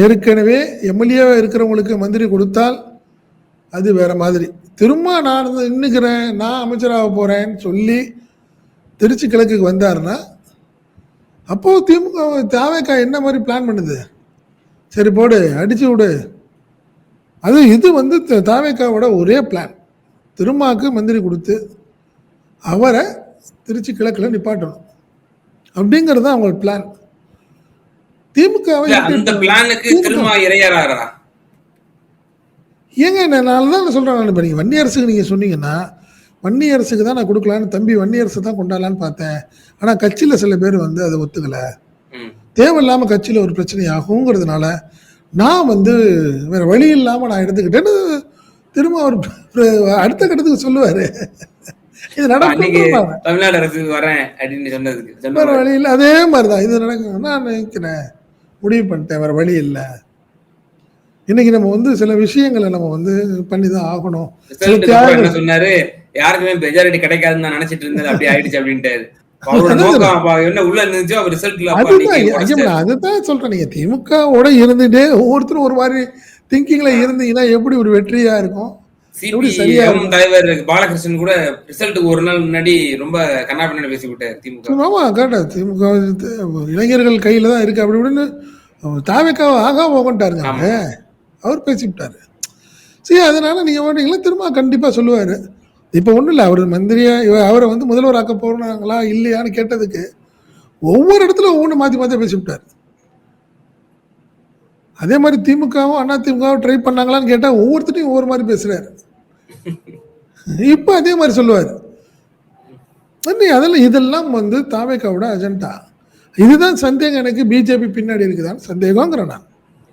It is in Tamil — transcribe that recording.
ஏற்கனவே எம்எல்ஏ இருக்கிறவங்களுக்கு மந்திரி கொடுத்தால் அது வேற மாதிரி. திரும்ப நான் நின்னுக்கிறேன், நான் அமைச்சராக போறேன்னு சொல்லி திருச்சி கிழக்குக்கு வந்தாருன்னா அப்போ திமுக தாவேக்கா என்ன மாதிரி பிளான் பண்ணுது? சரி போடு, அடிச்சு விடு. அது இது வந்து தாவேக்காவோட ஒரே பிளான், திருமாக்கு மந்திரி கொடுத்து அவரை திருச்சி கிழக்குல நிப்பாட்டணும் அப்படிங்கிறது அவங்களோட பிளான். திமுகவை ஏங்க நான் தான் சொல்றேன். இப்போ நீங்கள் வன்னியரசுக்கு நீங்கள் சொன்னீங்கன்னா வன்னியரசுக்கு தான் நான் கொடுக்கலான்னு தம்பி வன்னியரசு தான் கொண்டாடலான்னு பார்த்தேன். ஆனால் கட்சியில் சில பேர் வந்து அதை ஒத்துக்கலை, தேவையில்லாமல் கட்சியில் ஒரு பிரச்சனை ஆகுங்கிறதுனால நான் வந்து வேற வழி இல்லாமல் நான் எடுத்துக்கிட்டேன்னு திரும்ப அவர் அடுத்த கட்டத்துக்கு சொல்லுவார். இது நடக்கும், தமிழ்நாடு அரசுக்கு வரேன் அப்படின்னு சொன்னதுக்கு வேற வழி இல்லை. அதே மாதிரி தான் இது நடக்கும். நான் நினைக்கிறேன், முடிவு பண்ணிட்டேன், வேற வழி இல்லை. இன்னைக்கு நம்ம வந்து சில விஷயங்களை நம்ம வந்து பண்ணிதான் ஆகணும். சொன்னாரு யாருக்குமே மெஜாரிட்டி கிடைக்காதுன்னு நான் நினைச்சிட்டு இருந்தேன், அப்படி ஆயிடுச்சு அப்படின்ட்டு. அதுதான் சொல்றேன், நீங்க திமுகவோட இருந்துட்டே ஒவ்வொருத்தரும் ஒரு மாதிரி திங்கிங்ல இருந்தீங்கன்னா எப்படி ஒரு வெற்றியா இருக்கும்? தலைவர் பாலகிருஷ்ணன் கூட ரிசல்ட்டுக்கு ஒரு நாள் முன்னாடி ரொம்ப கண்ணாபின்னு பேசி விட்டாரு திமுக. ஆமா கரெக்டா, திமுக இளைஞர்கள் கையில தான் இருக்கு அப்படி இப்படின்னு தாவேக்காவை ஆகா போகட்டாருங்க, அவர் பேசிவிட்டாரு. சரி, அதனால நீங்க ஓட்டீங்களா திரும்ப கண்டிப்பா சொல்லுவாரு. இப்போ ஒன்றும் இல்லை, அவர் மந்திரியா அவரை வந்து முதல்வர் ஆக்க போறாங்களா இல்லையான்னு கேட்டதுக்கு ஒவ்வொரு இடத்துல ஒவ்வொன்று மாற்றி மாற்றி பேசிவிட்டார். அதே மாதிரி திமுகவும் அண்ணா திமுகவும் ட்ரை பண்ணாங்களான்னு கேட்டால் ஒவ்வொருத்தரையும் ஒவ்வொரு மாதிரி பேசுறாரு. இப்போ அதே மாதிரி சொல்லுவார். அதெல்லாம் இதெல்லாம் வந்து தாவேக்காவோட அஜெண்டா. இதுதான் சந்தேகம் எனக்கு, பிஜேபி பின்னாடி இருக்குதான்னு சந்தேகங்கிறேன் நான்.